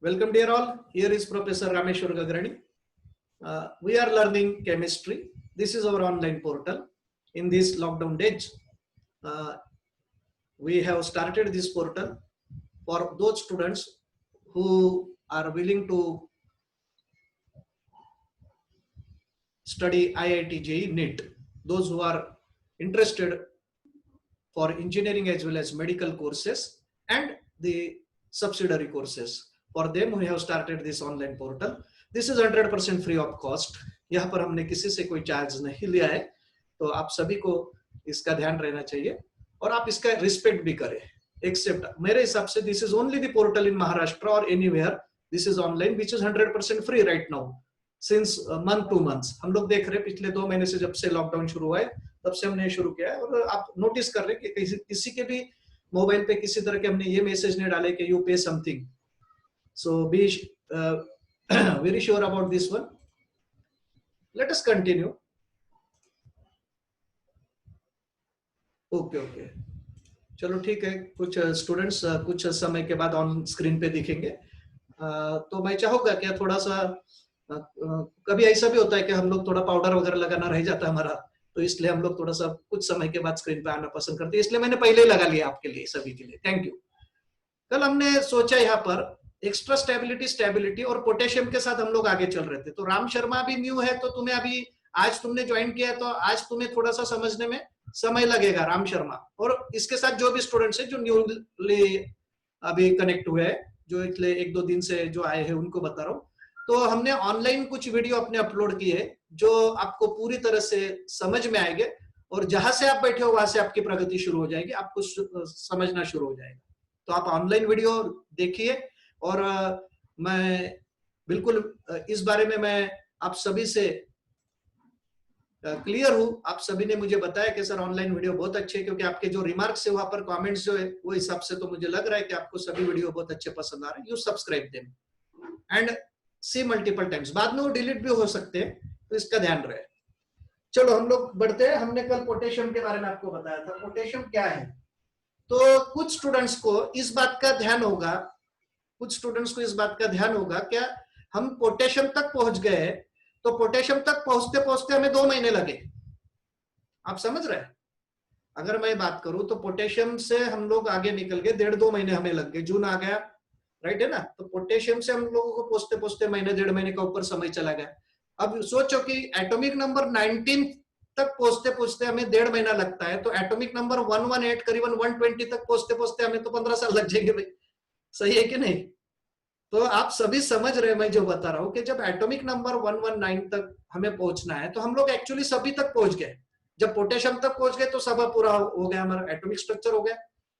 Welcome dear all. Here is Professor Rameshwar Gagrani. We are learning chemistry. This is our online portal. In these lockdown days, we have started this portal for those students who are willing to study IIT JEE NEET. Those who are interested for engineering as well as medical courses and the subsidiary courses. For them, we have started this online portal. This is 100% free of cost. यहाँ पर हमने किसी से कोई charge नहीं लिया है, तो आप सभी को इसका ध्यान रहना चाहिए और आप इसका रिस्पेक्ट भी करें. एक्सेप्ट मेरे हिसाब से this is only the portal in Maharashtra और anywhere. This is online which is 100% free right now since month 2 months. हम लोग देख रहे हैं पिछले 2 महीने से जब से लॉकडाउन शुरू हुआ है तब से हमने शुरू किया है और आप नोटिस कर रहे हैं कि किसी के भी मोबाइल पे किसी तरह के हमने ये मैसेज नहीं डाले कि यू पे something. So be very sure about this one. Let us continue. Okay चलो ठीक है. कुछ स्टूडेंट्स कुछ समय के बाद ऑन स्क्रीन पे दिखेंगे. तो मैं चाहूंगा कि थोड़ा सा कभी ऐसा भी होता है कि हम लोग थोड़ा पाउडर वगैरह लगाना रह जाता है हमारा, तो इसलिए हम लोग थोड़ा सा कुछ समय के बाद स्क्रीन पे आना पसंद करते हैं, इसलिए मैंने पहले ही लगा लिया आपके लिए सभी के लिए. Thank you. कल हमने सोचा यहाँ पर एक्स्ट्रा स्टेबिलिटी और पोटेशियम के साथ हम लोग आगे चल रहे थे. तो राम शर्मा भी न्यू है, तो तुम्हें अभी आज तुमने ज्वाइन किया है तो आज तुम्हें थोड़ा सा समझने में समय लगेगा. राम शर्मा और इसके साथ जो भी स्टूडेंट्स है जो न्यूली अभी कनेक्ट हुए हैं, जो इसलिए 1-2 दिन से जो आए हैं उनको बता रहा हूँ. तो हमने ऑनलाइन कुछ वीडियो अपने अपलोड किए जो आपको पूरी तरह से समझ में आएंगे और जहां से आप बैठे हो वहां से आपकी प्रगति शुरू हो जाएगी, आपको समझना शुरू हो जाएगा. तो आप ऑनलाइन वीडियो देखिए और मैं बिल्कुल इस बारे में मैं आप सभी से क्लियर हूं. आप सभी ने मुझे बताया कि सर ऑनलाइन वीडियो बहुत अच्छे है, क्योंकि आपके जो रिमार्क्स है वहां पर कमेंट्स जो है वो हिसाब से तो मुझे लग रहा है कि आपको सभी वीडियो बहुत अच्छे पसंद आ रहे हैं. You subscribe them and see multiple times. बाद में वो डिलीट भी हो सकते हैं, तो इसका ध्यान रहे. चलो हम लोग बढ़ते हैं. हमने कल पोटेशियम के बारे में आपको बताया था. पोटेशियम क्या है, तो कुछ स्टूडेंट्स को इस बात का ध्यान होगा क्या हम पोटेशियम तक पहुंच गए, तो पोटेशियम तक पहुंचते पहुंचते हमें 2 महीने लगे. आप समझ रहे हैं? अगर मैं बात करूं तो पोटेशियम से हम लोग आगे निकल गए, 1.5-2 महीने हमें लग गए. जून आ गया, राइट है ना. तो पोटेशियम से हम लोगों को पहुंचते पहुंचते महीने 1.5 महीने का ऊपर समय चला गया. अब सोचो कि एटॉमिक नंबर 19 तक पहुंचते पहुंचते हमें 1.5 महीना लगता है, तो एटॉमिक नंबर 118 करीबन 120 तक पहुंचते पहुंचते हमें तो 15 साल लग जाएंगे भाई. सही है कि नहीं? तो आप सभी समझ रहे हैं मैं जो बता रहा हूं कि जब एटॉमिक नंबर 119 तक हमें पहुंचना है तो हम लोग एक्चुअली सभी तक पहुंच गए. जब पोटेशियम तक पहुंच गए तो सब पूरा हो गया. हमारा एटॉमिक स्ट्रक्चर हो गया,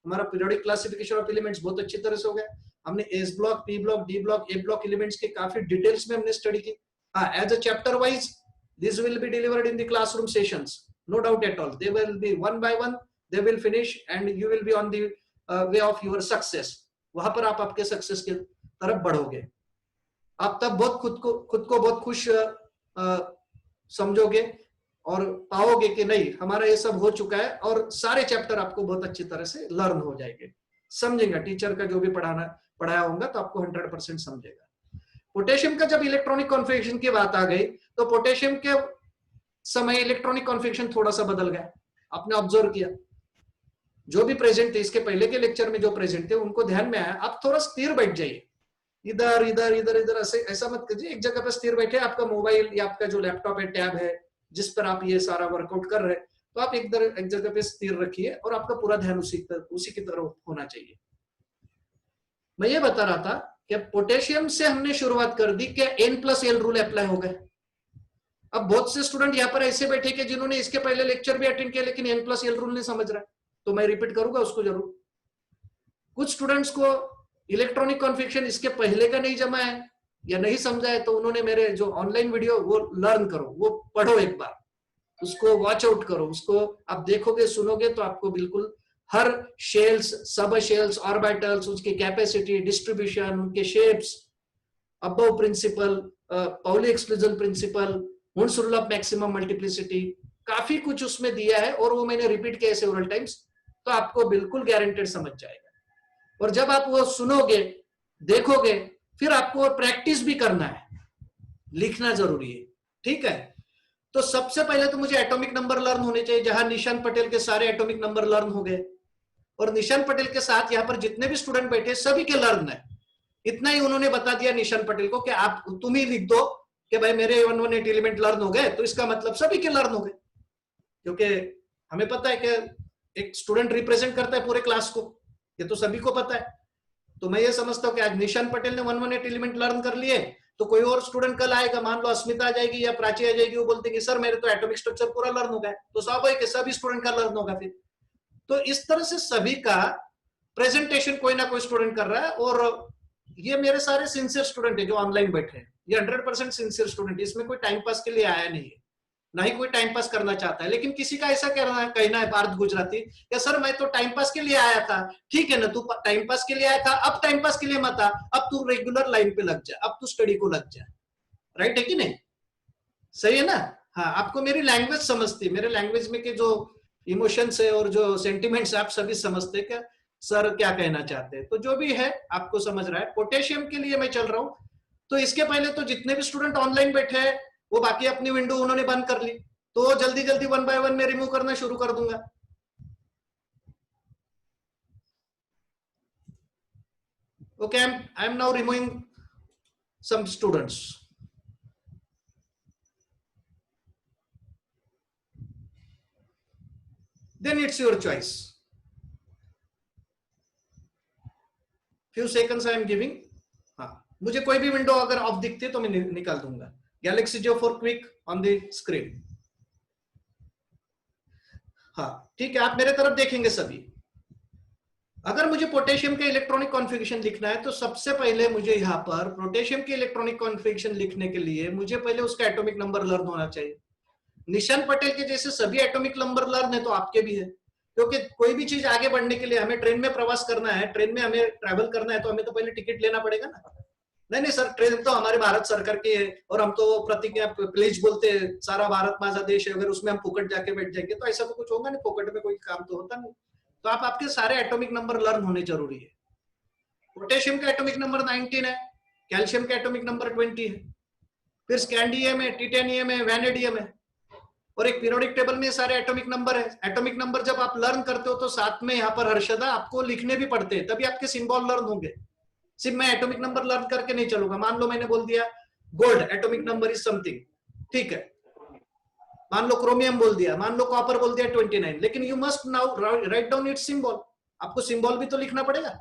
हमारा पीरियोडिक क्लासिफिकेशन ऑफ एलिमेंट्स बहुत अच्छी तरह से हो गया. हमने S block, P block, D block, A block elements के काफी डिटेल्स में हमने स्टडी की. As a chapter wise this will be delivered in the classroom sessions, no doubt at all. They will be one by one, they will finish and you will be on the way of your success. वहां पर आप आपके success की तरफ बढ़ोगे. आप तब बहुत खुद को बहुत खुश समझोगे और पाओगे कि नहीं हमारा ये सब हो चुका है, और सारे चैप्टर आपको बहुत अच्छी तरह से लर्न हो जाएंगे, समझेंगे. टीचर का जो भी पढ़ाया होगा तो आपको 100% समझेगा. पोटेशियम का जब इलेक्ट्रॉनिक कॉन्फ़िगरेशन की बात आ गई तो पोटेशियम के समय इलेक्ट्रॉनिक कॉन्फ़िगरेशन थोड़ा सा बदल गया. आपने ऑब्जर्व किया, जो भी प्रेजेंट थे इसके पहले के लेक्चर में जो प्रेजेंट थे उनको ध्यान में आया. आप थोड़ा स्थिर बैठ जाइए, इधर इधर इधर इधर ऐसा मत कीजिए. एक जगह पर स्थिर बैठे. आपका मोबाइल या आपका जो लैपटॉप है, टैब है जिस पर आप ये सारा वर्कआउट कर रहे हैं, तो आप एक जगह पे स्थिर रखिए और आपका पूरा ध्यान उसी की तरफ होना चाहिए. मैं ये बता रहा था कि पोटेशियम से हमने शुरुआत कर दी, क्या N+L रूल अप्लाई हो गए. अब बहुत से स्टूडेंट यहाँ पर ऐसे बैठे कि जिन्होंने इसके पहले लेक्चर भी अटेंड किया लेकिन N+L रूल नहीं समझ रहा, तो मैं रिपीट करूंगा उसको जरूर. कुछ स्टूडेंट्स को इलेक्ट्रॉनिक कॉन्फ़िगरेशन इसके पहले का नहीं जमा है या नहीं समझा है, तो उन्होंने मेरे जो ऑनलाइन वीडियो वो लर्न करो, वो पढ़ो, एक बार उसको वॉच आउट करो. उसको आप देखोगे सुनोगे तो आपको बिल्कुल हर शेल्स, सब शेल्स, ऑर्बिटल्स, उसकी कैपेसिटी, डिस्ट्रीब्यूशन, उनके shapes, Aufbau principle, Pauli exclusion principle, Hund's rule of maximum multiplicity, काफी कुछ उसमें दिया है और वो मैंने रिपीट किया सेवरल टाइम्स, तो आपको बिल्कुल गारंटेड समझ जाएगा. और जब आप वो सुनोगे, देखोगे, फिर आपको प्रैक्टिस भी करना है, लिखना जरूरी है, ठीक है। तो सबसे पहले तो मुझे एटॉमिक नंबर लर्न होने चाहिए, जहां निशान पटेल के सारे एटॉमिक नंबर लर्न हो गए, और निशान पटेल के साथ यहाँ पर जितने भी स्टूडेंट बैठे सभी के लर्न है। इतना ही उन्होंने बता दिया निशान पटेल को कि आप तुम ही लिख दो कि भाई मेरे 118 एलिमेंट लर्न हो गए, तो इसका मतलब सभी के लर्न हो गए, क्योंकि हमें पता है कि एक स्टूडेंट रिप्रेजेंट करता है पूरे क्लास को, ये तो सभी को पता है। तो मैं ये समझता हूँ कि आज निशान पटेल ने 118 एलिमेंट लर्न कर लिए, तो कोई और स्टूडेंट कल आएगा, मान लो अस्मिता आ जाएगी या प्राची आ जाएगी, वो बोलते कि सर मेरे तो एटॉमिक स्ट्रक्चर पूरा लर्न हो गया, तो स्वाभाविक है सभी स्टूडेंट का लर्न होगा फिर। तो इस तरह से सभी का प्रेजेंटेशन कोई ना कोई स्टूडेंट कर रहा है, और ये मेरे सारे सिंसियर स्टूडेंट है जो ऑनलाइन बैठे हैं, ये 100% सिंसियर स्टूडेंट, इसमें कोई टाइम पास के लिए आया नहीं है, ना ही कोई टाइम पास करना चाहता है। लेकिन किसी का ऐसा कहना है पार्थ गुजराती कि सर मैं तो टाइम पास के लिए आया था, ठीक है ना, तू टाइम पास के लिए आया था, अब टाइम पास के लिए मत आ, अब तू रेगुलर लाइन पे लग जा, अब तू स्टडी को लग जा, राइट है कि नहीं, सही है ना। हाँ, आपको मेरी लैंग्वेज समझती है, मेरे लैंग्वेज में के जो इमोशंस है और जो सेंटिमेंट्स आप सभी समझते हैं क्या सर क्या कहना चाहते हैं, तो जो भी है आपको समझ रहा है। पोटेशियम के लिए मैं चल रहा हूं, तो इसके पहले तो जितने भी स्टूडेंट ऑनलाइन बैठे हैं वो बाकी अपनी विंडो उन्होंने बंद कर ली, तो जल्दी जल्दी 1 बाय 1 में रिमूव करना शुरू कर दूंगा। Okay, I am now removing some students. Then it's your choice, few seconds I am giving. हाँ, मुझे कोई भी विंडो अगर ऑफ दिखती है तो मैं निकाल दूंगा। Galaxy J4 quick on the screen. हाँ ठीक है, आप मेरे तरफ देखेंगे सभी। अगर मुझे पोटेशियम के इलेक्ट्रॉनिक कॉन्फ़िगरेशन लिखना है तो सबसे पहले मुझे यहाँ पर पोटेशियम के इलेक्ट्रॉनिक कॉन्फ़िगरेशन लिखने के लिए मुझे पहले उसका एटॉमिक नंबर लर्न होना चाहिए। निशान पटेल के जैसे सभी एटॉमिक नंबर लर्न है तो आपके भी है, क्योंकि कोई भी चीज आगे बढ़ने के लिए हमें ट्रेन में प्रवास करना है, ट्रेन में हमें ट्रैवल करना है, तो हमें तो पहले टिकट लेना पड़ेगा ना। नहीं नहीं सर, ट्रेन तो हमारे भारत सरकार की है और हम तो प्रतिज्ञा प्लेज बोलते हैं, सारा भारत माझा देश है, अगर उसमें हम फुकट जाके बैठ जाएंगे तो ऐसा तो कुछ होगा नहीं, फुकट में कोई काम तो होता नहीं। तो आपके सारे एटॉमिक नंबर लर्न होने जरूरी है। पोटेशियम का एटॉमिक नंबर 19 है, कैल्शियम का एटॉमिक नंबर 20 है, फिर स्कैंडियम है, टिटेनियम है, वैनेडियम है, और एक पीरियोडिक टेबल में सारे एटॉमिक नंबर है। एटॉमिक नंबर जब आप लर्न करते हो तो साथ में यहाँ पर हर्षदा आपको लिखने भी पड़ते हैं, तभी आपके सिंबल लर्न होंगे। सिर्फ मैं एटॉमिक नंबर लर्न करके नहीं चलूंगा। मान लो मैंने बोल दिया gold atomic number is something, ठीक है, मान लो क्रोमियम बोल दिया, मान लो कॉपर बोल दिया 29, लेकिन you must now write down it's symbol. आपको सिंबल भी तो लिखना पड़ेगा,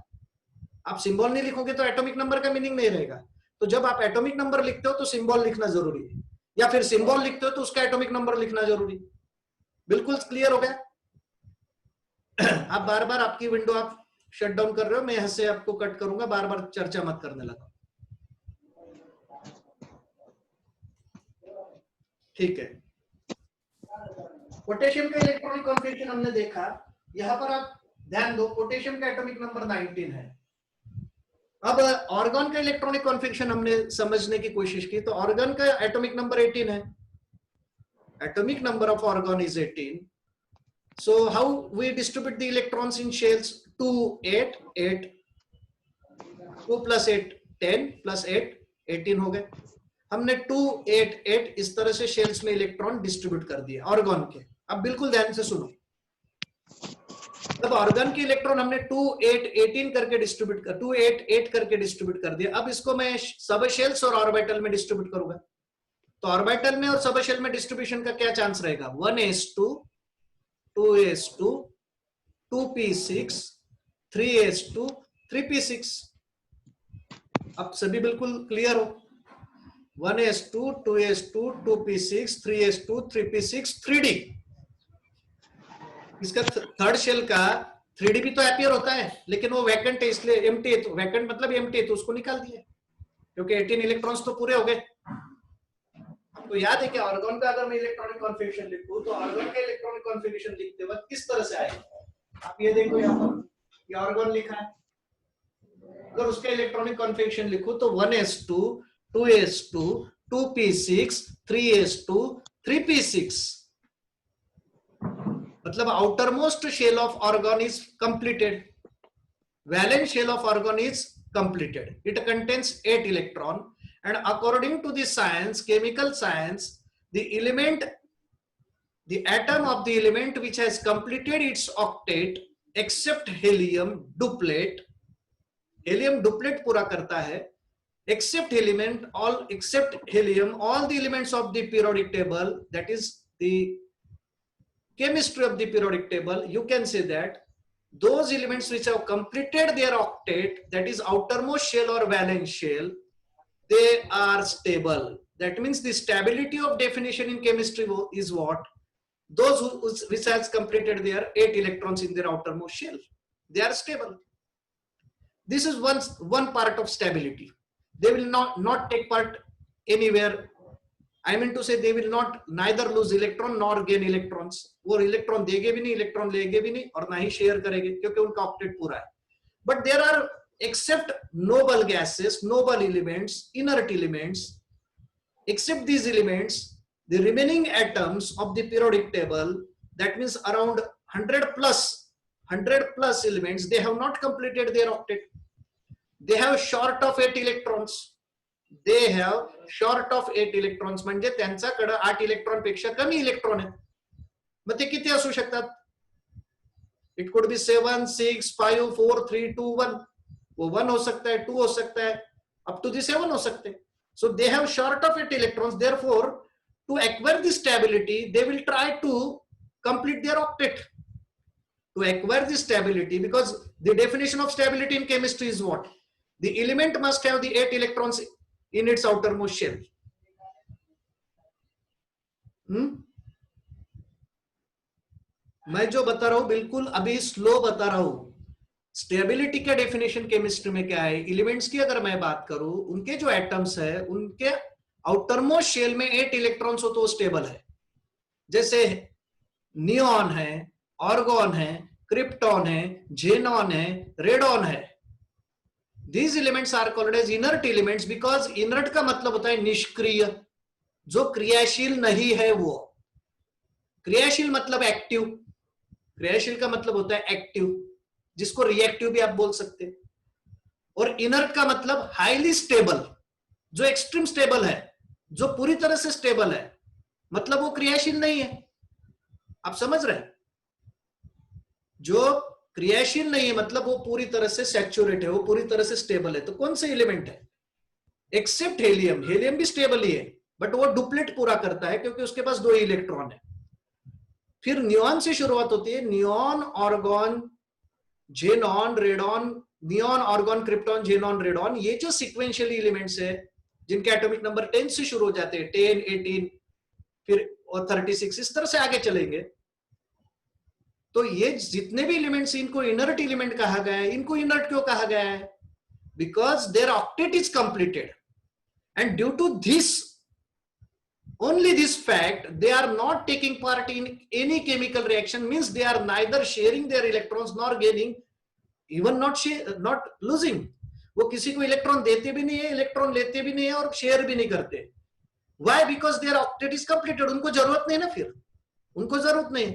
आप सिंबल नहीं लिखोगे तो एटॉमिक नंबर का मीनिंग नहीं रहेगा। तो जब आप एटॉमिक नंबर लिखते हो तो सिंबल लिखना जरूरी है, या फिर सिंबल लिखते हो तो उसका एटॉमिक नंबर लिखना जरूरी। बिल्कुल क्लियर हो गया। आप बार बार आपकी विंडो आप शट डाउन कर रहे हो, मैं यहां से आपको कट करूंगा, बार बार चर्चा मत करने लगा, ठीक है। पोटेशियम का इलेक्ट्रॉनिक कॉन्फ़िगरेशन हमने देखा, यहां पर आप ध्यान दो पोटेशियम का एटॉमिक नंबर 19 है। अब ऑर्गन का इलेक्ट्रॉनिक कॉन्फ़िगरेशन हमने समझने की कोशिश की, तो ऑर्गन का एटॉमिक नंबर 18 है, atomic number of orgon is 18. So how we distribute the electrons in shells? 2 8 8 2 plus 8 10 plus 8 18 हो गए। हमने 2 8 8 इस तरह से शेल्स में इलेक्ट्रॉन डिस्ट्रीब्यूट कर दिए ऑर्गन के। अब बिल्कुल ध्यान से सुनो, तब ऑर्गन के इलेक्ट्रॉन हमने 2 8 18 करके डिस्ट्रीब्यूट कर 2 8 8 करके डिस्ट्रीब्यूट कर दिया। अब इसको मैं सब शेल्स और ऑर्बिटल में डिस्ट्रीब्यूट करूंगा, तो ऑर्बिटल में और सबशेल में डिस्ट्रीब्यूशन का क्या चांस रहेगा? 1s2 2s2 2p6 3s2 3p6। अब सभी बिल्कुल क्लियर हो? 1s2 2s2 2p6 3s2 3p6 3d। इसका थर्ड शेल का 3d भी तो अपीयर होता है, लेकिन वो वैकेंट है, इसलिए एम्प्टी है, तो वैकेंट मतलब एम्प्टी है, तो उसको निकाल दिया क्योंकि 18 इलेक्ट्रॉन्स तो पूरे हो गए। तो याद है कि ऑर्गन का अगर मैं इलेक्ट्रॉनिक कॉन्फ़िगरेशन लिखूं तो ऑर्गन का इलेक्ट्रॉनिक कॉन्फ़िगरेशन लिखते वक्त किस तरह से आएगा? आप ये देखो, यहाँ पर ये ऑर्गन लिखा है, अगर उसका इलेक्ट्रॉनिक कॉन्फ़िगरेशन लिखूं तो 1s2 2s2 2p6 3s2 3p6, मतलब outermost shell of orgon is completed, valence shell of orgon is completed. It contains 8 electron, and according to the science, chemical science, the atom of the element which has completed its octet except helium duplet पूरा करता है, except helium, all the elements of the periodic table, that is the chemistry of the periodic table, you can say that those elements which have completed their octet, that is outermost shell or valence shell, they are stable. That means the stability of definition in chemistry is what? Those which has completed their 8 electrons in their outermost shell, they are stable. This is one part of stability. They will not take part anywhere. I mean to say they will not neither lose electron nor gain electrons. वो electron देंगे भी नहीं, electron लेंगे भी नहीं, और ना ही share करेंगे क्योंकि उनका octet पूरा है. But there are, except noble gases, noble elements, inert elements, except these elements, the remaining atoms of the periodic table, that means around 100 plus elements, they have not completed their octet. They have short of 8 electrons. They have short of 8 electrons, म्हणजे त्यांच्याकडे 8 electron पेक्षा कमी electron आहेत. मग ते किती असू शकतात? It could be 7, 6, 5, 4, 3, 2, 1. वो 1 हो सकता है, 2 हो सकता है, up to the 7 हो सकते हैं. So they have short of 8 electrons. Therefore, to acquire the stability, they will try to complete their octet. To acquire the stability, because the definition of stability in chemistry is what? The element must have the 8 electrons in its outermost shell. मैं जो बता रहा हूं बिल्कुल अभी slow बता रहा हूं. स्टेबिलिटी का डेफिनेशन केमिस्ट्री में क्या है? एलिमेंट्स की अगर मैं बात करूं, उनके जो एटम्स है उनके आउटरमोस्ट शेल में 8 इलेक्ट्रॉन्स हो तो स्टेबल है. जैसे नियॉन है, ऑर्गॉन है, क्रिप्टॉन है, जेनॉन है, रेडॉन है. These elements are called as inert elements because inert का मतलब होता है निष्क्रिय, जो क्रियाशील नहीं है वो. क्रियाशील मतलब एक्टिव, क्रियाशील का मतलब होता है एक्टिव, जिसको रिएक्टिव भी आप बोल सकते हैं. और इनर्ट का मतलब हाईली स्टेबल, जो एक्सट्रीम स्टेबल है, जो पूरी तरह से स्टेबल है, मतलब वो क्रियाशील नहीं है. आप समझ रहे हैं? जो क्रियाशील नहीं है मतलब वो पूरी तरह से सैचुरेट है, वो पूरी तरह से स्टेबल है. तो कौन से एलिमेंट है? Except helium. हेलियम भी स्टेबल ही है, बट वो डुप्लेट पूरा करता है क्योंकि उसके पास 2 इलेक्ट्रॉन है. फिर नियॉन से शुरुआत होती है. Neon, argon, xenon, radon, neon, argon, krypton, xenon, radon, ये जो सिक्वेंशियली एलिमेंट्स है जिनके एटॉमिक नंबर 10 से शुरू हो जाते हैं, 10, 18, फिर 36, इस तरह से आगे चलेंगे. तो ये जितने भी एलिमेंट्स, इनको इनर्ट एलिमेंट कहा गया है. इनको इनर्ट क्यों कहा गया है? Because their octet is completed, and due to this, only this fact, they are not taking part in any chemical reaction, means they are neither sharing their electrons nor gaining, even not losing. वो किसी को electron देते भी नहीं है, electron लेते भी नहीं है, और शेयर भी नहीं करते. Why? Because their octet is completed. उनको जरूरत नहीं ना, फिर उनको जरूरत नहीं.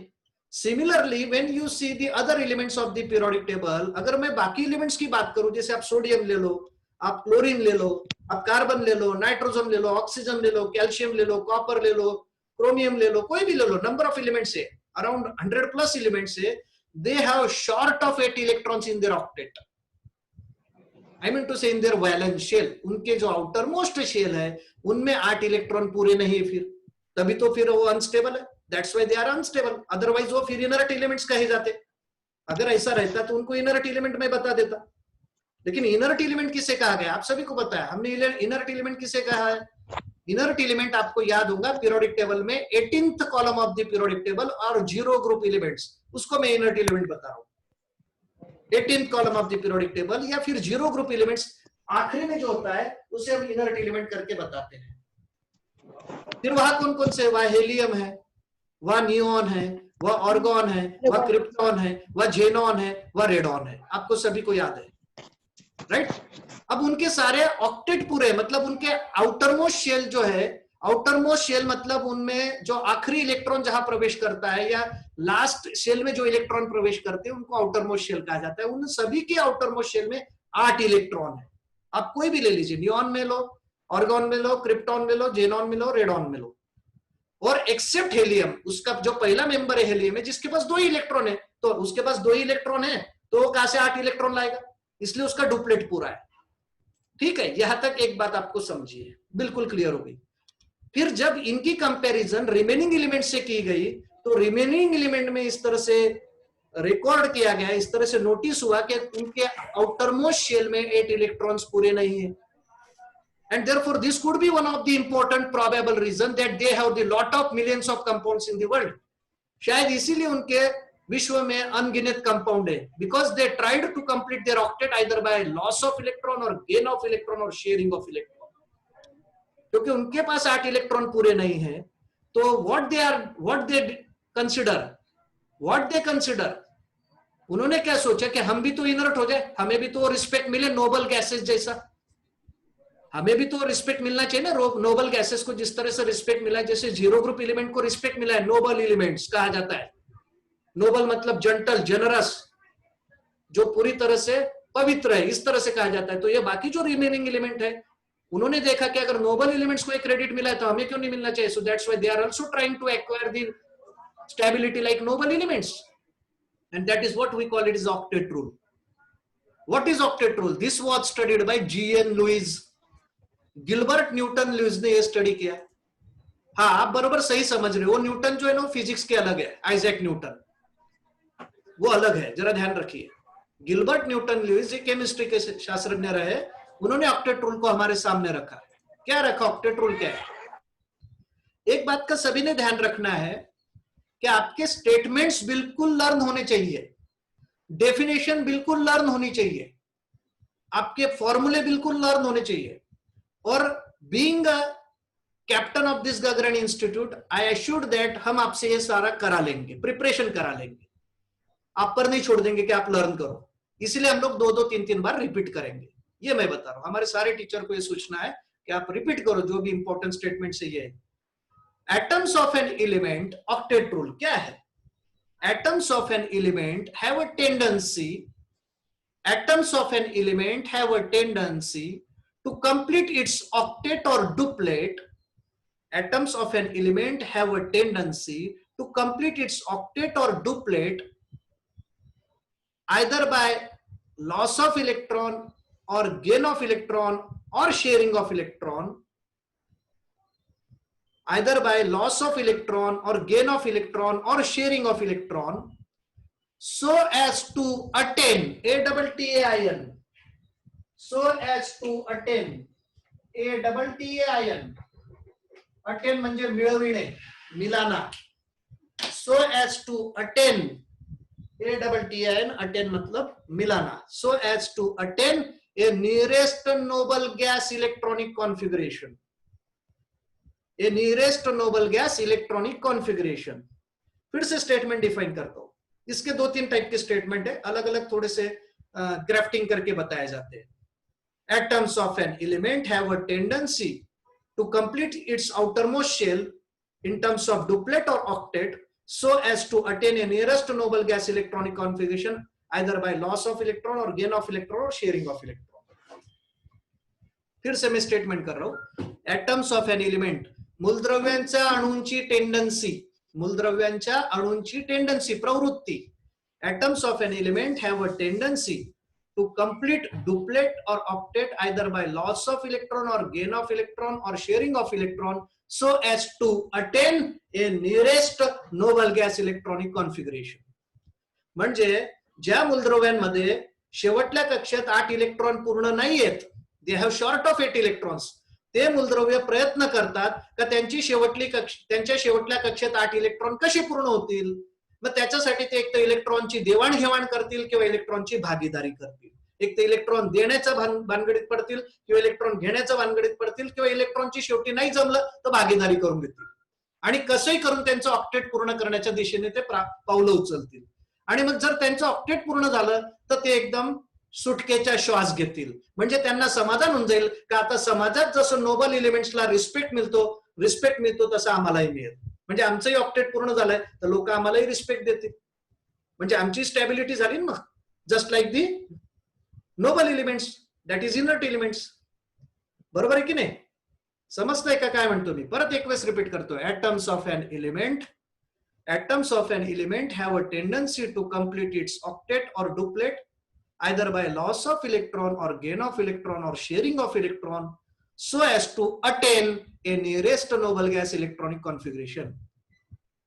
Similarly, when you see the other elements of the periodic table, अगर मैं बाकी एलिमेंट्स की बात करूं, जैसे आप सोडियम ले लो, आप क्लोरीन ले लो, आप कार्बन ले लो, नाइट्रोजन ले लो, ऑक्सीजन ले लो, कैल्शियम ले लो, कॉपर ले लो, क्रोमियम ले लो, कोई भी ले लो, नंबर ऑफ एलिमेंट्स है अराउंड 100 प्लस एलिमेंट्स है. They have short of 8 electrons in their octet. I mean to say in there valence shell. उनके जो आउटर मोस्ट शेल है उनमें 8 इलेक्ट्रॉन पूरे नहीं है, फिर तभी तो फिर वो अनस्टेबल है. That's why they are unstable. Otherwise वो फिर इनर्ट एलिमेंट्स कहे जाते. अगर ऐसा रहता तो उनको इनर्ट एलिमेंट में बता देता. लेकिन इनर्ट एलिमेंट किसे कहा गया? आप सभी को पता है. हमने इनर्ट एलिमेंट किसे कहा है? इनर्ट एलिमेंट आपको याद होगा पीरियोडिक टेबल में 18th column of the periodic table और जीरो ग्रुप एलिमेंट्स, उसको मैं इनर्ट एलिमेंट बता रहा हूं. 18th column of the periodic table या फिर जीरो ग्रुप एलिमेंट्स आखिरी में जो होता है उसे हम इनर्ट एलिमेंट करके बताते हैं. फिर वहां कौन कौन से? वह हेलियम है, वह नियॉन है, वह ऑर्गॉन है, वह क्रिप्टॉन है, वह जेनॉन है, वह रेडॉन है. आपको सभी को याद है, राइट? अब उनके सारे ऑक्टेट पूरे, मतलब उनके आउटरमोस्ट शेल जो है, आउटरमोस्ट शेल मतलब उनमें जो आखिरी इलेक्ट्रॉन जहां प्रवेश करता है या लास्ट शेल में जो इलेक्ट्रॉन प्रवेश करते हैं उनको आउटरमोस्ट शेल कहा जाता है. उन सभी के आउटरमोस्ट शेल में 8 इलेक्ट्रॉन है। आप कोई भी ले लीजिए, नियॉन में लो, ऑर्गॉन में लो, क्रिप्टॉन में लो, जेनॉन में लो, रेडॉन में लो, और एक्सेप्ट हेलियम, उसका जो पहला मेंबर है हेलियम है जिसके पास 2 इलेक्ट्रॉन है, तो उसके पास 2 इलेक्ट्रॉन है तो वो कहां से 8 इलेक्ट्रॉन लाएगा, इसलिए उसका डुप्लेट पूरा है। ठीक है, यहां तक एक बात आपको समझिए, बिल्कुल क्लियर हो गई। फिर जब इनकी कंपैरिजन रिमेनिंग एलिमेंट से की गई तो रिमेनिंग एलिमेंट में इस तरह से रिकॉर्ड किया गया, इस तरह से नोटिस हुआ कि उनके आउटरमोस्ट शेल में 8 इलेक्ट्रॉन्स पूरे नहीं है, and therefore this could be one of the important probable reason that they have the lot of millions of compounds in the world. शायद इसीलिए उनके विश्व में अनगिनत कंपाउंड है, because they tried to complete their octet either by loss of electron or gain of electron or sharing of electron. क्योंकि उनके पास 8 electron पूरे नहीं है, तो what they consider, उन्होंने क्या सोचा कि हम भी तो इनर्ट हो जाए, हमें भी तो रिस्पेक्ट मिले नोबल गैसेस जैसा, हमें भी तो रिस्पेक्ट मिलना चाहिए ना नोबल गैसेस को, जिस तरह से रिस्पेक्ट मिला है, जैसे जीरो ग्रुप एलिमेंट को रिस्पेक्ट मिला है, नोबल एलिमेंट्स कहा जाता है। नोबल मतलब जंटल, जनरस, जो पूरी तरह से पवित्र है, इस तरह से कहा जाता है। तो ये बाकी जो रिमेनिंग एलिमेंट है, उन्होंने देखा कि अगर नोबल एलिमेंट्स को एक क्रेडिट मिला है तो हमें क्यों नहीं मिलना चाहिए। So that's why they are also trying to acquire the stability like noble elements, and that is what we call it is octet rule. What is octet rule? This was studied by GN Lewis, Gilbert Newton Lewis ने यह study किया। हाँ, आप बरोबर सही समझ रहे हो, न्यूटन जो है ना फिजिक्स के अलग है, आइजैक न्यूटन वो अलग है, जरा ध्यान रखिए। गिलबर्ट न्यूटन लुईस जी केमिस्ट्री के शास्त्रज्ञ रहे, उन्होंने ऑक्टेट रूल को हमारे सामने रखा। क्या रखा? ऑक्टेट रूल क्या है? एक बात का सभी ने ध्यान रखना है कि आपके स्टेटमेंट्स बिल्कुल लर्न होने चाहिए, डेफिनेशन बिल्कुल लर्न होनी चाहिए, आपके फॉर्मूले बिल्कुल लर्न होने चाहिए। और being a captain of this Gagan institute, I assured that हम आपसे ये सारा करा लेंगे, प्रिपरेशन करा लेंगे, आप पर नहीं छोड़ देंगे कि आप लर्न करो। इसलिए हम लोग 2-2, 3-3 बार रिपीट करेंगे, ये मैं बता रहा हूं। हमारे सारे टीचर को ये सूचना है कि आप रिपीट करो जो भी इंपॉर्टेंट स्टेटमेंट है। ये atoms of an element, octet rule क्या है? Atoms of an element have a tendency, atoms of an element have a tendency to complete its octet or duplet. Atoms of an element have a tendency to complete its octet or duplet either by loss of electron or gain of electron or sharing of electron, either by loss of electron or gain of electron or sharing of electron, so as to attain ATTAIN, so as to attain ATTAIN, attain म्हणजे मिळविणे, मिलाना, so as to attain ATTAIN, attain मतलब मिलाना, so as to attain a nearest noble gas electronic configuration, a nearest noble gas electronic configuration। फिर से statement define करता हूं। इसके 2-3 type के स्टेटमेंट है, अलग अलग थोड़े से ग्राफ्टिंग करके बताए जाते हैं। Atoms of an element have a tendency to complete its outermost shell in terms of duplet or octet so as to attain a nearest noble gas electronic configuration either by loss of electron or gain of electron or sharing of electron. फिर से मैं statement कर रहा हूं। Atoms of an element, मूलद्रव्यांच्या अणूंची tendency, मूलद्रव्यांच्या अणूंची टेंडन्सी, प्रवृत्ती। Atoms of an element have a tendency to complete duplet or octet either by loss of electron or gain of electron or sharing of electron so as to attain a nearest noble gas electronic configuration. म्हणजे ज्या मूलद्रव्यांमध्ये शेवटल्या कक्षेत 8 electron पूर्ण नाहीयेत, they have short of 8 electrons, ते मूलद्रव्य प्रयत्न करतात का त्यांच्या शेवटल्या कक्षेत 8 इलेक्ट्रॉन कसे पूर्ण होतील। मग त्याच्यासाठी ते एक तर इलेक्ट्रॉनची देवाणघेवाण करतील किंवा इलेक्ट्रॉनची भागीदारी करतील। एक तर इलेक्ट्रॉन देण्याच्या भानगडीत पडतील किंवा इलेक्ट्रॉन घेण्याच्या भानगडीत पडतील किंवा इलेक्ट्रॉनची शेवटी नाही जमलं तर भागीदारी करून घेतील आणि कसंही करून त्यांचं ऑक्टेट पूर्ण करण्याच्या दिशेने ते पावलं उचलतील। आणि मग जर त्यांचं ऑक्टेट पूर्ण झालं तर ते एकदम सुटकेचा श्वास घेतील, म्हणजे त्यांना समाधान होऊन जाईल का आता समाजात जसं नोबल एलिमेंट्सला रिस्पेक्ट मिळतो तसं आम्हालाही मिळेल, म्हणजे आमचंही ऑक्टेट पूर्ण झालंय तर लोक आम्हालाही रिस्पेक्ट देतील, म्हणजे आमची स्टॅबिलिटी झाली ना, just like the noble elements that is inert elements. बरोबर आहे की नाही? समजतंय का काय म्हणतो मी? परत एक वेळेस रिपीट करतो. atoms of an element have a tendency to complete its octet or duplet either by loss of electron or gain of electron or sharing of electron so as to attain a nearest noble gas electronic configuration.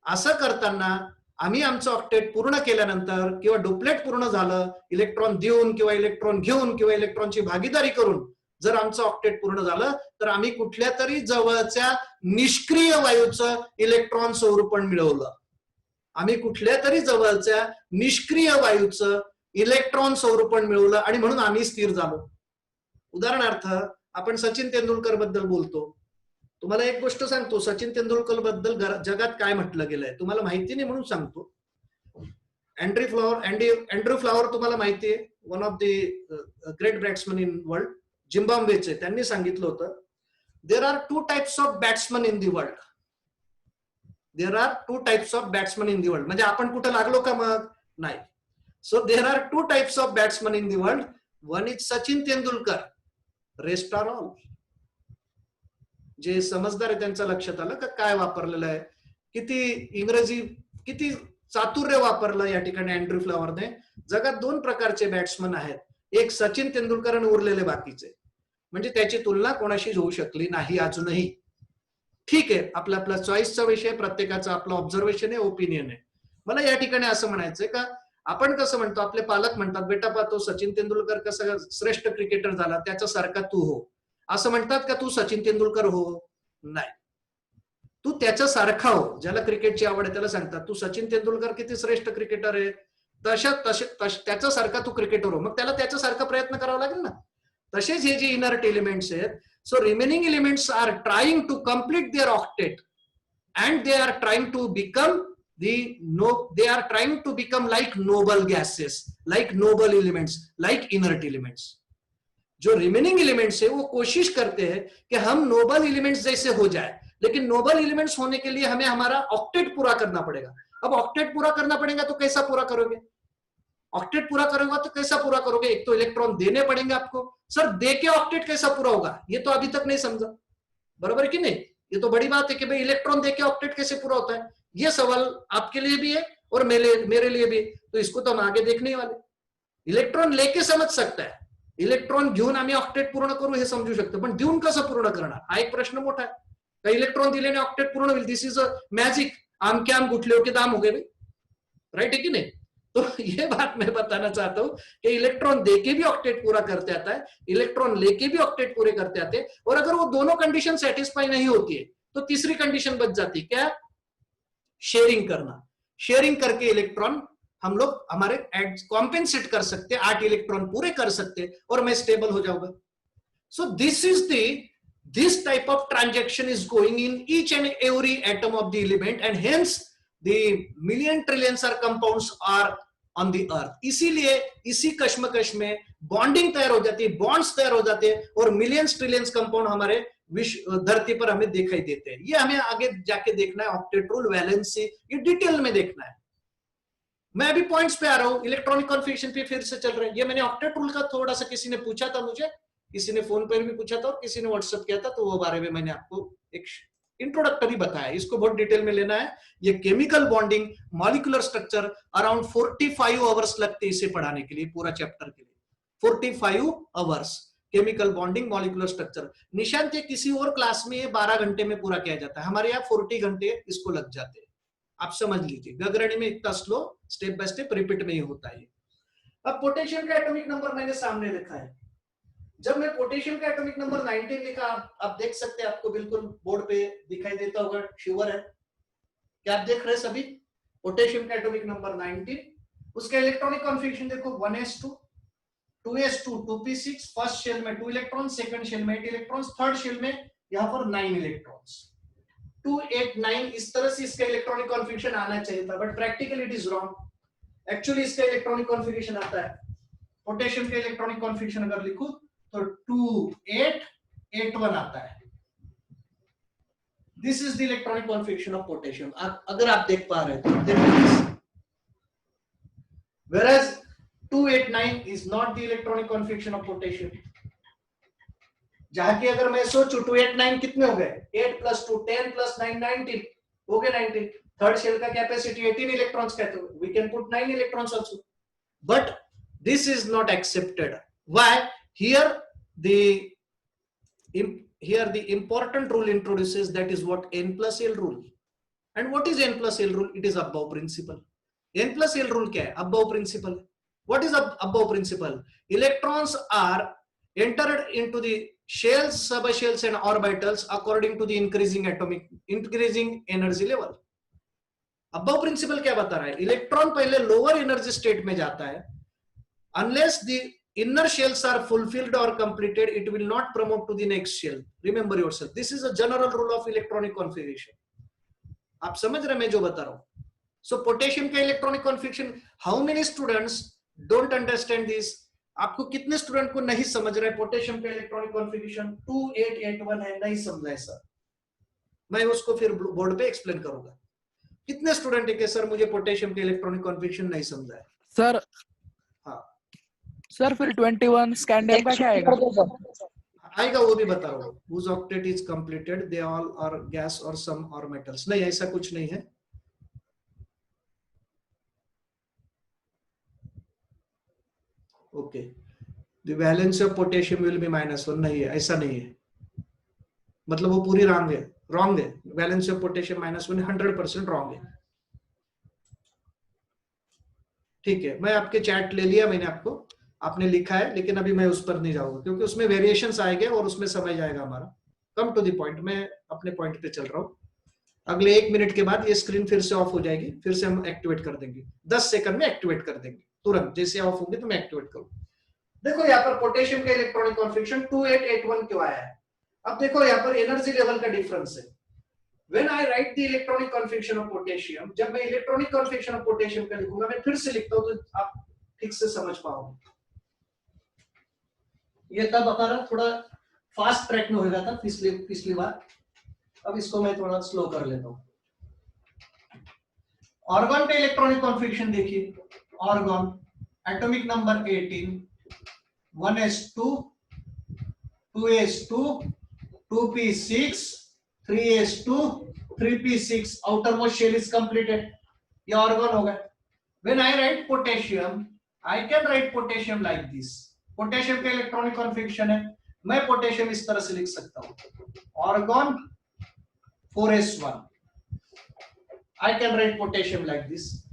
असं करताना आम्ही आमचं octet पूर्ण केल्यानंतर किंवा duplet पूर्ण झालं, electron देऊन किंवा इलेक्ट्रॉन घेऊन किंवा इलेक्ट्रॉनची भागीदारी करून जर आमचं ऑक्टेट पूर्ण झालं तर आम्ही कुठल्या तरी जवळच्या निष्क्रिय वायूचं इलेक्ट्रॉन स्वरूपण मिळवलं. आम्ही कुठल्या तरी जवळच्या निष्क्रिय वायूचं इलेक्ट्रॉन स्वरूपण मिळवलं आणि म्हणून आम्ही स्थिर झालो. उदाहरणार्थ आपण सचिन तेंडुलकर बद्दल बोलतो. तुम्हाला एक गोष्ट सांगतो, सचिन तेंडुलकर बद्दल जगात काय म्हटलं गेलंय तुम्हाला माहिती नाही म्हणून सांगतो. अँड्रू फ्लॉवर तुम्हाला माहिती आहे, one of the great batsman in world, झिम्बाब्वेचे. त्यांनी सांगितलं होतं there are two types of batsman in the world. There are two types of batsman in the world. म्हणजे आपण कुठं लागलो का मग? नाही. So there are two types of batsman in the world. One is Sachin Tendulkar, rest are all. जे समजदार आहे त्यांच्या लक्षात आलं का काय वापरलेलं आहे, किती इंग्रजी, किती चातुर्य वापरलं या ठिकाणी अँड्रू फ्लॉवरने. जगात दोन प्रकारचे बॅट्समन आहेत, एक सचिन तेंडुलकर आणि उरलेले बाकीचे. म्हणजे त्याची तुलना कोणाशी होऊ शकली नाही अजूनही. ठीक आहे, आपल्या आपल्या चॉईसचा विषय, प्रत्येकाचा आपलं ऑब्झर्वेशन आहे, ओपिनियन आहे. मला या ठिकाणी असं म्हणायचंय का आपण कसं म्हणतो, आपले पालक म्हणतात बेटा पा तो सचिन तेंडुलकर कसा श्रेष्ठ क्रिकेटर झाला त्याच्यासारखा तू हो. असं म्हणतात का तू सचिन तेंडुलकर हो? नाही, तू त्याच्यासारखा हो. ज्याला क्रिकेटची आवड आहे त्याला सांगतात तू सचिन तेंडुलकर किती श्रेष्ठ क्रिकेटर आहे, त्याच्यासारखा तू क्रिकेटर हो. मग त्याला त्याच्यासारखा प्रयत्न करावा लागेल ना. तसेच हे जे इनर्ट एलिमेंट्स आहेत, so remaining elements are trying to complete their octet and they are trying to become they are trying to become like noble gases, like noble elements, like inert elements. जो remaining elements है वो कोशिश करते हैं कि हम Nobel elements जैसे हो जाए, लेकिन नोबल एलिमेंट्स होने के लिए हमें हमारा ऑक्टेट पूरा करना पड़ेगा. अब ऑक्टेट पूरा करना पड़ेगा तो कैसा पूरा करोगे? ऑक्टेट पूरा करोगे तो कैसा पूरा करोगे? एक तो इलेक्ट्रॉन देने पड़ेंगे आपको. सर दे के ऑक्टेट कैसा पूरा होगा, ये तो अभी तक नहीं समझा. बराबर कि नहीं? ये तो बड़ी बात है कि भाई इलेक्ट्रॉन दे के ऑक्टेट कैसे पूरा होता है. ये सवाल आपके लिए भी है और मेरे लिए भी. तो इसको तो हम आगे देखने वाले. इलेक्ट्रॉन लेके समझ सकता है, इलेक्ट्रॉन घेऊन आम्ही ऑक्टेट पूर्ण करू हे समजू शकतो, पण देऊन कसं पूर्ण करणार हा एक प्रश्न मोठा आहे. का इलेक्ट्रॉन दिल्याने ऑक्टेट पूर्ण होईल? This is a magic. आम के आम गुठले के दाम हो गए. राइट है कि नहीं? तो ये बात मैं बताना चाहता हूं कि इलेक्ट्रॉन देके भी ऑक्टेट पूरा करते आता है, इलेक्ट्रॉन लेके भी ऑक्टेट पूरे करते आते हैं. और अगर वो दोनों कंडीशन सेटिस्फाई नहीं होती है तो तीसरी कंडीशन बच जाती है, क्या? शेयरिंग करना. शेयरिंग करके इलेक्ट्रॉन हम लोग हमारे कॉम्पेंसेट कर सकते, 8 इलेक्ट्रॉन पूरे कर सकते और मैं स्टेबल हो जाऊंगा. सो this type of transaction is going in each and every atom of the element and hence the million trillions are compounds are on the earth. इसीलिए इसी कश्मकश में बॉन्डिंग तैयार हो जाती है, बॉन्ड्स तैयार हो जाते हैं और मिलियंस ट्रिलियंस कंपाउंड हमारे विश्व धरती पर हमें दिखाई देते हैं. ये हमें आगे जाके देखना है, ऑक्टेट रूल, वैलेंसी, ये डिटेल में देखना है. मैं अभी पॉइंट्स पे आ रहा हूं, इलेक्ट्रॉनिक कॉन्फ़िगरेशन पे फिर से चल रहे हैं. ये मैंने ऑक्टेट रूल का थोड़ा सा किसी ने पूछा था मुझे, किसी ने फोन पर भी पूछा था और किसी ने व्हाट्सएप किया था, तो वो बारे में मैंने आपको एक इंट्रोडक्टरी बताया. इसको बहुत डिटेल में लेना है. ये chemical bonding, molecular structure, around 45 hours लगते हैं इसे पढ़ाने के लिए, पूरा चैप्टर के लिए 45 hours. Chemical bonding, molecular structure. Nishant ये किसी और क्लास में 12 घंटे में पूरा किया जाता है, हमारे यहाँ 40 घंटे इसको लग जाते हैं. आप समझ लीजिए, गगरणी में इतना slow, step by step repeat में ही होता है. अब पोटेशियम का एटॉमिक नंबर मैंने सामने लिखा है. जब मैं पोटेशियम का एटॉमिक नंबर 19 लिखा, आप देख सकते हैं, आपको बिल्कुल बोर्ड पे दिखाई देता होगा, श्योर है क्या आप देख रहे हैं सभी? पोटेशियम का एटॉमिक नंबर 19. उसका इलेक्ट्रॉनिक कॉन्फ़िगरेशन देखो, 1s2, 2s2, 2p6. First shell में 2 इलेक्ट्रॉन, सेकंड शेल में 8 इलेक्ट्रॉन्स, थर्ड शेल में यहां पर 9 इलेक्ट्रॉन्स. 2, 8, 9 इस तरह से इसका इलेक्ट्रॉनिक कॉन्फ़िगरेशन आना चाहिए था, but practically it is wrong. Actually इसका इलेक्ट्रॉनिक कॉन्फ़िगरेशन आता है, पोटेशियम का इलेक्ट्रॉनिक कॉन्फ़िगरेशन अगर लिखूं तो 2, 8, 8, 1 आता है. This is the electronic configuration of potassium. अगर आप देख पा रहे हैं तो. Whereas 289 is not the electronic configuration of potassium. जहां की अगर मैं सोचूं 289 कितने हो गए, 8 + 2 10 + 9 19 हो गए 19. थर्ड शेल का कैपेसिटी 18 इलेक्ट्रॉन्स कहते हो, we can put 9 electrons also, but this is not accepted. Why? Here the important rule introduces, that is what n plus l rule. And what is n plus l rule? It is above principle. n plus l rule क्या है? Above principle. What is above principle? Electrons are entered into the shells, subshells and orbitals according to the increasing energy level. Above principle क्या बता रहा है? Electron पहले lower energy state में जाता है. Unless the inner shells are fulfilled or completed, it will not promote to the next shell. Remember yourself. This is a general rule of electronic configuration. आप समझ रहे मैं जो बता रहा हूं? So potassium का electronic configuration. How many students don't understand this? आपको कितने स्टूडेंट को नहीं समझ रहे पोटेशियम का इलेक्ट्रॉनिक कॉन्फ़िगरेशन? 2881 है, नहीं समझा है सर. मैं उसको फिर बोर्ड पे एक्सप्लेन करूंगा. कितने स्टूडेंट है कि सर मुझे पोटेशियम के इलेक्ट्रॉनिक कॉन्फ़िगरेशन नहीं समझा है सर? हाँ सर फिर 21 स्कैंडियम का क्या आएगा? आएगा वो भी बता रहा हूँ. whose octet is completed, they all are gas or some or metals. नहीं, ऐसा कुछ नहीं है. Okay, the valence of potassium will be -1. नहीं है, ऐसा नहीं है. मतलब वो पूरी रॉन्ग है. रॉन्ग है. वैलेंस ऑफ पोटेशियम -1 100% रॉन्ग है. ठीक है, मैं आपके चैट ले लिया, मैंने आपको, आपने लिखा है, लेकिन अभी मैं उस पर नहीं जाऊंगा क्योंकि उसमें वेरिएशंस आएंगे और उसमें समय जाएगा हमारा. Come to the point. मैं अपने पॉइंट पे चल रहा हूँ. अगले 1 मिनट के बाद ये स्क्रीन फिर से ऑफ हो जाएगी, फिर से हम एक्टिवेट कर देंगे. 10 सेकंड में एक्टिवेट कर देंगे तुरंत. जैसे ऑफ होंगे तो मैं एक्टिवेट करूँ. देखो यहाँ पर पोटेशियम का इलेक्ट्रॉनिक कॉन्फ़िगरेशन 2881 क्यों आया है? अब देखो यहाँ पर एनर्जी लेवल का डिफरेंस है. When I write the electronic configuration of potassium, जब मैं इलेक्ट्रॉनिक कॉन्फ़िगरेशन ऑफ पोटेशियम का लिखूंगा, मैं फिर से लिखता हूं तो आप ठीक से समझ पाओगे. ये तब हमारा थोड़ा फास्ट ट्रैक में हो गया था पिछली बार. अब इसको मैं थोड़ा स्लो कर लेता हूं. ऑर्गन का इलेक्ट्रॉनिक कॉन्फ़िगरेशन देखिए. Organ atomic number 18, 1s2, 2s2, 2p6, 3s2, 3p6. outermost shell is completed. ये ऑर्गन हो गए. When I write potassium, I can write potassium like this. Potassium का इलेक्ट्रॉनिक कॉन्फ़िगरेशन है. मैं पोटेशियम इस तरह से लिख सकता हूं. Organ 4s1. I can write potassium like this.